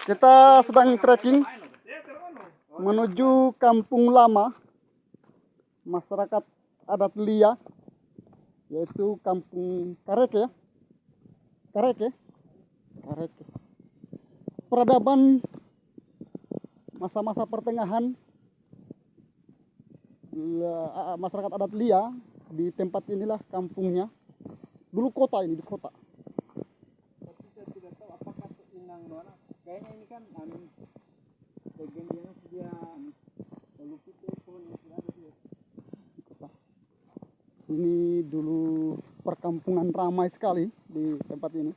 Kita sedang trekking menuju Kampung Lama masyarakat adat Lia, yaitu Kampung Kareke ya. Kareke. Peradaban masa-masa pertengahan masyarakat adat Lia di tempat inilah kampungnya. Dulu kota ini, di kota. Tapi saya tidak tahu apakah Inang Nona. Kayaknya ini kan legendanya dia peluput pohon yang sudah ada dia. Ini dulu perkampungan ramai sekali di tempat ini.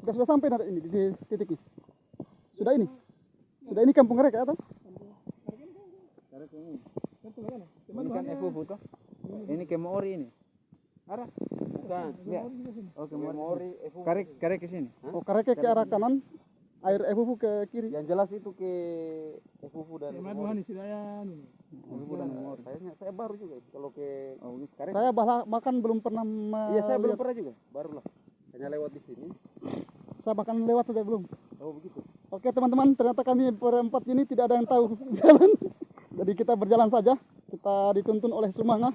Sudah sampai nanti ini di titik ini. Sudah ini Kampung Kareke atau? Kareke ini. Ini kan Efufu toh. Ini Kemori ini. Arah. Bukan. Ya. Oh, Kemori. Kareke ke sini. Oh, Kareke ke arah kanan, air Efufu ke kiri. Yang jelas itu ke Efufu dan Kemaduhan di Sidayan. Efufu dan Kemori. Saya baru juga kalau ke Kareke. Saya bahkan belum pernah Iya, saya belum pernah juga. Barulah. Hanya lewat di sini. Saya bahkan lewat saja belum. Oh, begitu. Oke teman-teman, ternyata kami berempat ini tidak ada yang tahu jalan. Jadi kita berjalan saja. Kita dituntun oleh Sumanga.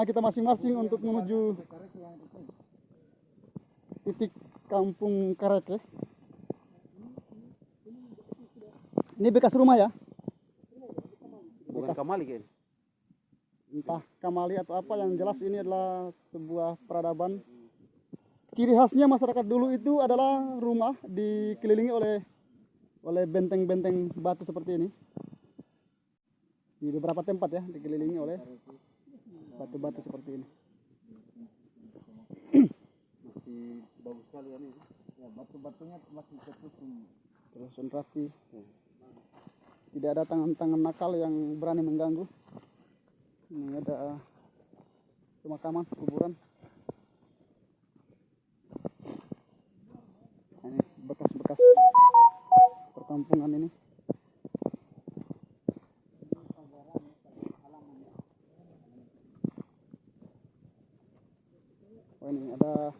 Kita masing-masing untuk menuju titik Kampung Kareke. Ini bekas rumah ya? Bukan Kamali kan? Entah Kamali atau apa, yang jelas ini adalah sebuah peradaban. Ciri khasnya masyarakat dulu itu adalah rumah dikelilingi oleh benteng-benteng batu seperti ini. Di beberapa tempat ya dikelilingi oleh batu-batu seperti ini. Masih bagus sekali ini. Ya, batu-batunya masih Terus rapi. Tidak ada tangan-tangan nakal yang berani mengganggu. Ini ada pemakaman, kuburan. Ini bekas-bekas perkampungan ini. Oh, ini ada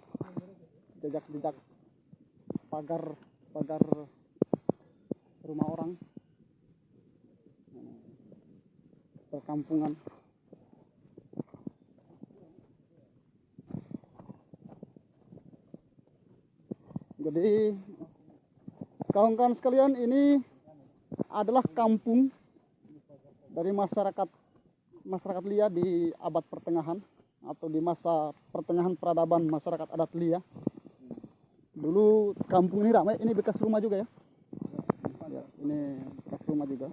jejak-jejak pagar rumah orang. Perkampungan. Jadi kawan-kawan sekalian, ini adalah kampung dari masyarakat Lia di abad pertengahan atau di masa pertengahan peradaban masyarakat adat Lia. Dulu kampung ini ramai, ini bekas rumah juga ya. Ya, ini bekas rumah juga.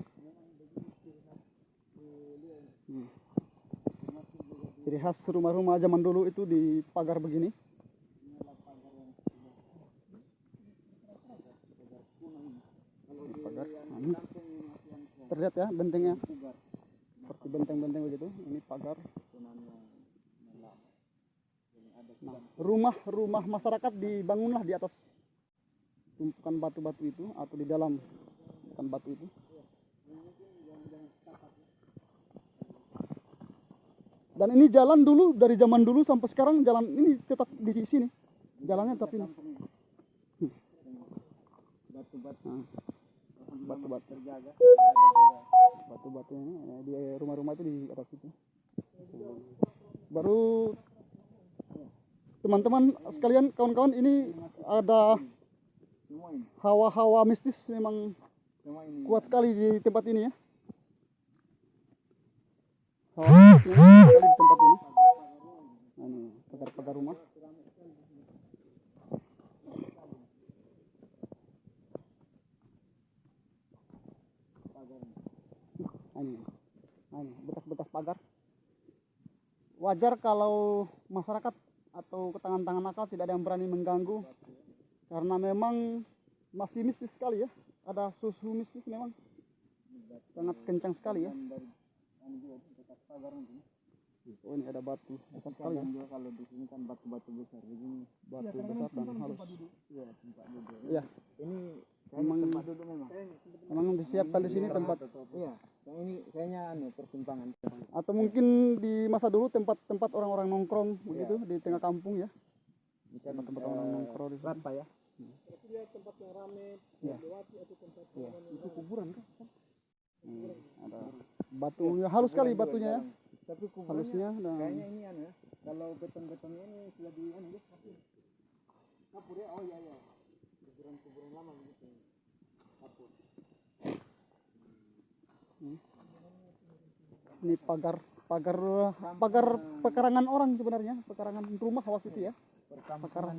Ciri khas rumah-rumah zaman dulu itu di pagar begini. Pagar. Ini terlihat ya bentengnya, seperti benteng-benteng begitu. Ini pagar. Nah, rumah-rumah masyarakat dibangunlah di atas tumpukan batu-batu itu atau di dalam tumpukan batu itu. Dan ini jalan dulu, dari zaman dulu sampai sekarang jalan ini tetap di sini. Jalannya tetap ini. Batu-batu terjaga. Batu-batu ini di rumah-rumah itu di atas itu. Baru teman-teman sekalian, kawan-kawan, ini ada hawa-hawa mistis memang kuat sekali di tempat ini ya. Hawa mistis sekali di tempat ini. Nah, ini pagar-pagar rumah. Ini bekas-bekas pagar. Wajar kalau masyarakat atau tangan-tangan nakal tidak ada yang berani mengganggu, karena memang masih mistis sekali ya. Ada susu mistis memang sangat kencang sekali ya. Oh, ini ada batu besar sekali ya. Kalau di sini kan batu-batu besar begini. Batu besar dan halus. Iya, tempat duduk. Iya. Ini Memang tempat duduk memang. disiapkan di sini tempat. Iya, yang ini kayaknya persimpangan. Atau mungkin di masa dulu tempat-tempat orang-orang nongkrong begitu di tengah kampung ya. tempat orang nongkrong di Rata ya. Itu kuburan kan? Ada batu ya, halus sekali batunya ya. Tapi Halusnya dan kayaknya ini anu ya. Kalau beton-betonnya ini sudah di anu ya. Kapur ya. Oh iya. Kuburan lama gitu. Kapur. ini pagar pekarangan orang sebenarnya, pekarangan rumah waktu itu ya.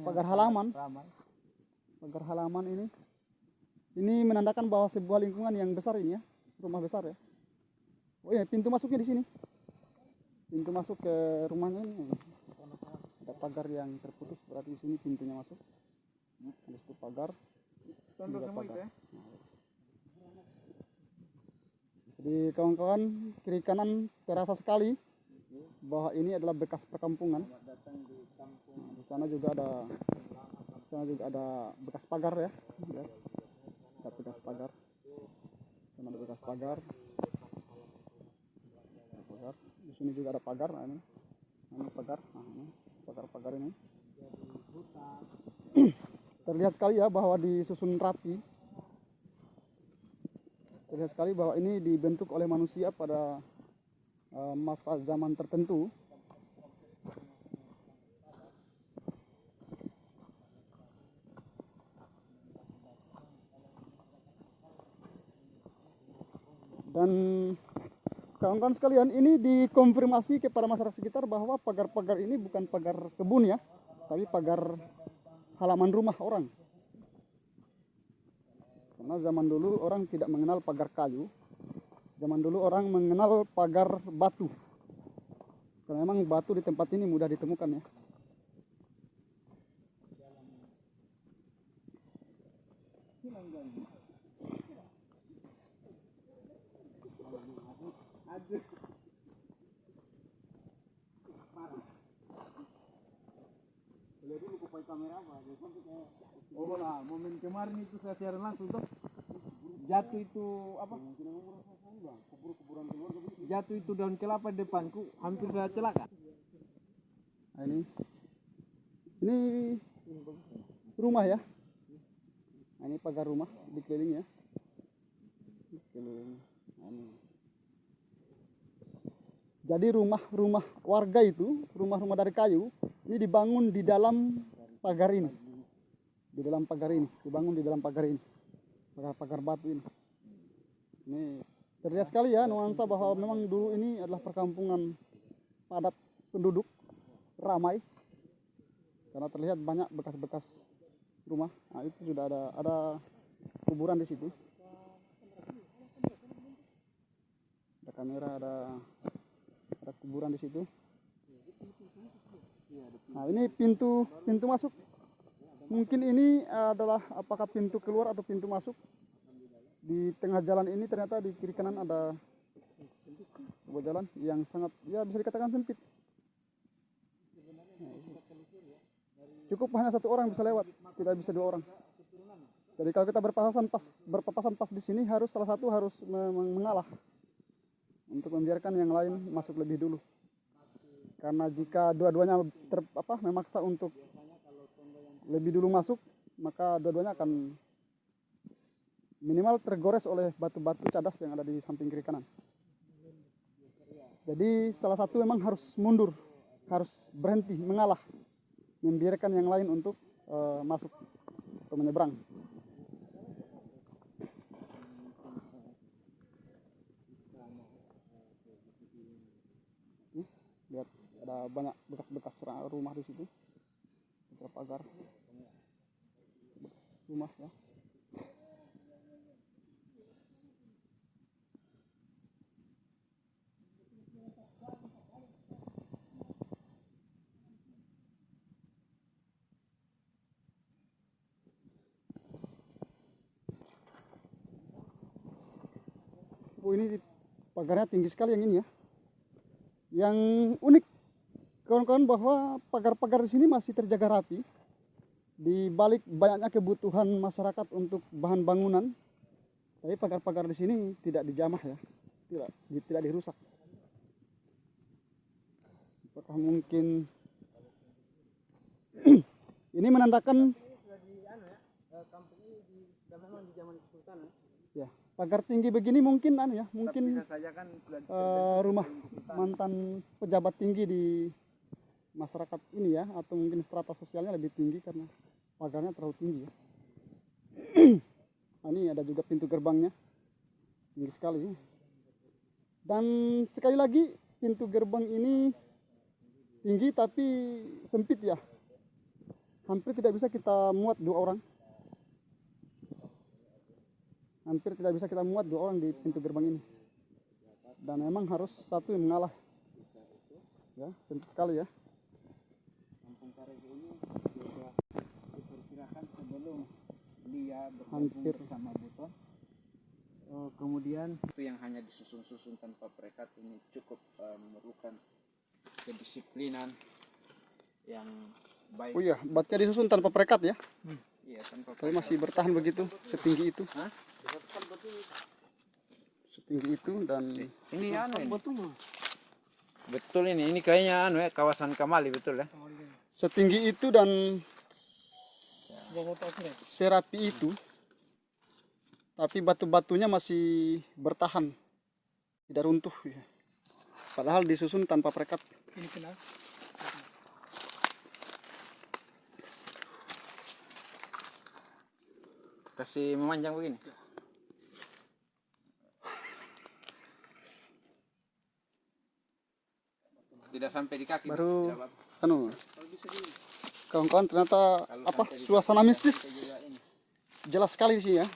Pagar halaman. Pagar halaman ini. Ini menandakan bahwa sebuah lingkungan yang besar ini ya, rumah besar ya. Oh iya, pintu masuknya di sini. Pintu masuk ke rumahnya ini. Ada pagar yang terputus, berarti di sini pintunya masuk. Ada satu pagar. Tunduk Juga semua itu pagar. ya. Jadi kawan-kawan, kiri kanan terasa sekali bahwa ini adalah bekas perkampungan. Nah, di sana juga ada bekas pagar ya. Ada bekas pagar. Sana ada bekas pagar. Di sini juga ada pagar. Nah, ini pagar. Nah, ini pagar ini. Terlihat sekali ya bahwa disusun rapi. Terlihat sekali bahwa ini dibentuk oleh manusia pada masa zaman tertentu. Dan kawan-kawan sekalian, ini dikonfirmasi kepada masyarakat sekitar bahwa pagar-pagar ini bukan pagar kebun ya, tapi pagar halaman rumah orang. Karena zaman dulu orang tidak mengenal pagar kayu, zaman dulu orang mengenal pagar batu. Karena memang batu di tempat ini mudah ditemukan ya. Oh lah, momen kemarin itu saya siaran langsung tuh. Jatuh itu apa? Jatuh itu daun kelapa di depanku, hampir saya celaka. Nah, ini rumah ya. Nah, ini pagar rumah dikelilingi ya. Dikelilingi. Nah, ini. Jadi rumah-rumah warga itu, rumah-rumah dari kayu, ini dibangun di dalam pagar ini. Di dalam pagar ini, dibangun di dalam pagar ini. Pagar batu ini. Ini terlihat sekali ya nuansa bahwa memang dulu ini adalah perkampungan padat penduduk, ramai. Karena terlihat banyak bekas-bekas rumah. Nah, itu sudah ada kuburan di situ. Ada kamera, ada kuburan di situ. Nah, ini pintu masuk. Mungkin ini adalah apakah pintu keluar atau pintu masuk. Di tengah jalan ini ternyata di kiri kanan ada sebuah jalan yang sangat ya bisa dikatakan sempit. Cukup hanya satu orang bisa lewat, tidak bisa dua orang. Jadi kalau kita berpapasan pas di sini harus salah satu harus mengalah untuk membiarkan yang lain masuk lebih dulu. Karena jika dua-duanya memaksa untuk lebih dulu masuk, maka dua-duanya akan minimal tergores oleh batu-batu cadas yang ada di samping kiri kanan. Jadi salah satu memang harus mundur, harus berhenti, mengalah, membiarkan yang lain untuk masuk atau menyeberang. Lihat ada banyak bekas-bekas rumah di situ, pagar rumah ya. Oh, ini pagarnya tinggi sekali yang ini ya. Yang unik kawan-kawan bahwa pagar-pagar di sini masih terjaga rapi. Di balik banyaknya kebutuhan masyarakat untuk bahan bangunan, tapi pagar-pagar di sini tidak dijamah ya, tidak dirusak. Apakah mungkin Ini menandakan ya, pagar tinggi begini mungkin mungkin rumah mantan pejabat tinggi di masyarakat ini ya, atau mungkin strata sosialnya lebih tinggi karena pagarnya terlalu tinggi ya. Nah, ini ada juga pintu gerbangnya, tinggi sekali. Dan sekali lagi pintu gerbang ini tinggi tapi sempit ya, hampir tidak bisa kita muat 2 orang. Hampir tidak bisa kita muat 2 orang di pintu gerbang ini. Dan memang harus satu yang mengalah. Ya, sempit sekali ya. Kampung Karego ini sudah diperkirakan sebelum Lia Hampir. bergabung bersama Buton. Kemudian itu yang hanya disusun-susun tanpa perekat ini cukup memerlukan kedisiplinan yang baik. Oh iya, batnya disusun tanpa perekat ya. Iya, tanpa Tapi masih bertahan begitu, setinggi itu. Hah? Setinggi itu dan Ini ini. Betul ini kayaknya kawasan Kamali betul ya. setinggi itu dan serapi itu. Tapi batu-batunya masih bertahan, tidak runtuh ya. Padahal disusun tanpa perekat. Kasih memanjang begini. Tidak sampai di kaki. Baru tidak apa-apa. kawan-kawan ternyata suasana mistis jelas sekali sih ya.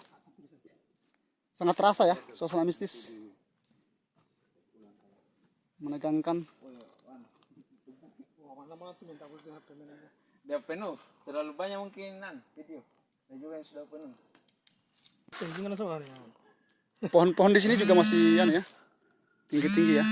Sangat terasa ya suasana mistis. Menegangkan. Dia penuh, terlalu banyak mungkin video. Saya juga yang sudah penuh. Pohon-pohon di sini juga masih tinggi-tinggi ya.